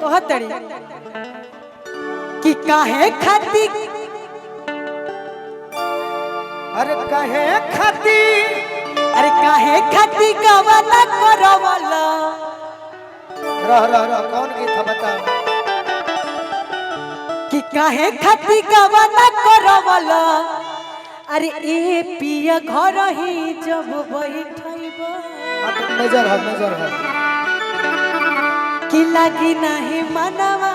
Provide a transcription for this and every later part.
कहतड़ी कि काहे खाती अरे काहे खाती अरे काहे खाती गवाना करवला रह कौन गीत है बता कि काहे खाती गवाना करवला अरे ए पिया घर ही जब बैठइबा नजर है कि लागी नहीं मनवा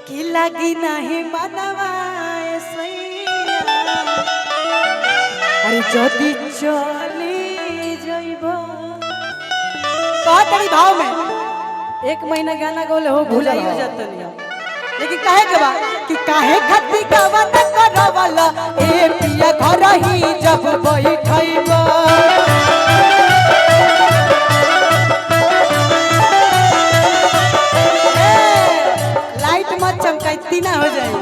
कि लागी नहीं मनवा अरे जदि चली जइब कहतड़ी भाव में 1 महीना गाना गौले हो भुलाइयो जातनी लेकिन काहे के बा कि काहे खाती गवाना करवला ए पिया घर ही जब बैठइबा चमकाई ना हो जाए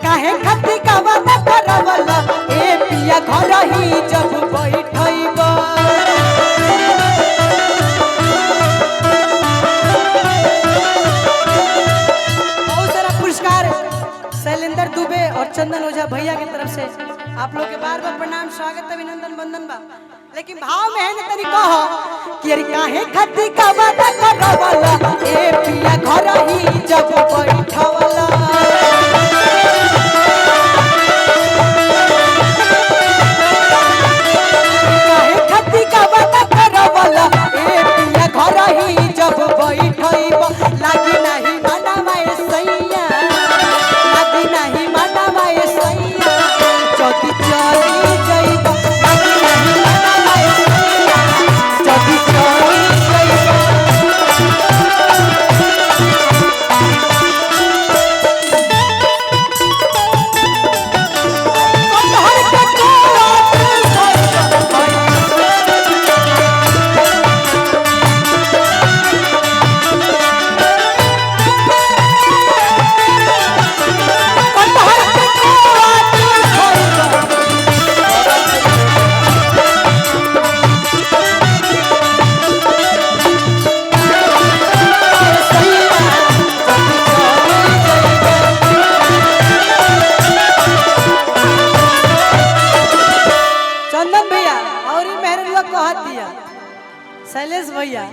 काहे खाती गवाना करवला ए पिया घर ही जब बैठइबा बहुत सारा पुरस्कार शैलेंद्र दुबे और चंदन ओझा भैया की तरफ से आप लोग के बार बार प्रणाम स्वागत अभिनंदन वंदन बा लेकिन भाव में है न तनी कहो कि अरे काहे खाती गवाना करवला ए पिया घर ही जब बैठवला काहे खाती गवाना करवला ए पिया घर ही जब बैठइबा लागी नहीं मनवा सैया लागी नहीं मनवा सैया जदि चली जइबा लागी नहीं मनवा सैया जदि चली जइबा शैलेश भैया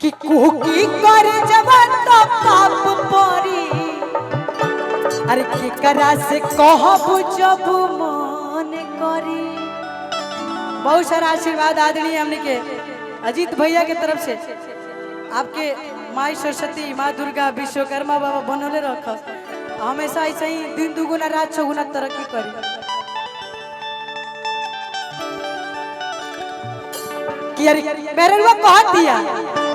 कि कुकी करे जवान तो पाप परी अरे केकरा से कहब जब मन करी बहुत सारा आशीर्वाद आदरणीय हमने के अजीत भैया के तरफ से आपके माई सरस्वती माँ दुर्गा विश्वकर्मा बाबा बनोले रख हमेशा ऐसे ही दिन दुगुना रात चौगुना तरक्की करी कि अरे मेरे लोग कह दिया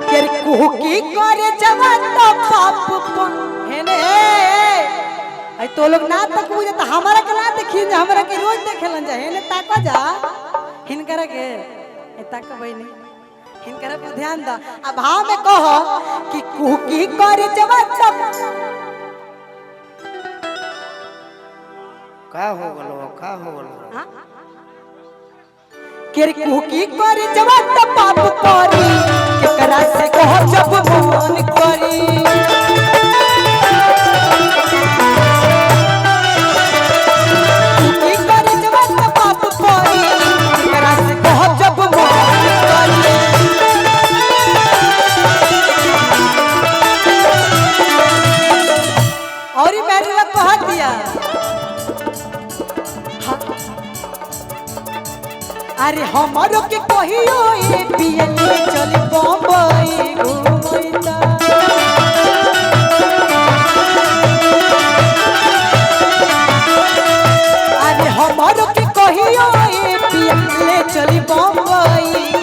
कि अरे कुकी करे जवान तो पाप हेने आई तो लोग ना तक मुझे तो हमारा के ना देखिए हमारा के रोज देखेलन जा हेने ताका जा हिनकरा के ए ताका भाई नहीं हिनकरा पे ध्यान दा अब भाव में कहो कि कुकी करे जवान तो का हो गलो हां केर कुकी करे जवान त पाप करी केकरा से कह जब मन करी कुकी करे जवान त पाप करी केकरा से कह जब मन करी और ही मैंने कह दिया अरे हमारो के कहियो ए पियले चल बम्बई घुमैता अरे हमारो के कहियो ए पियले चल बम्बई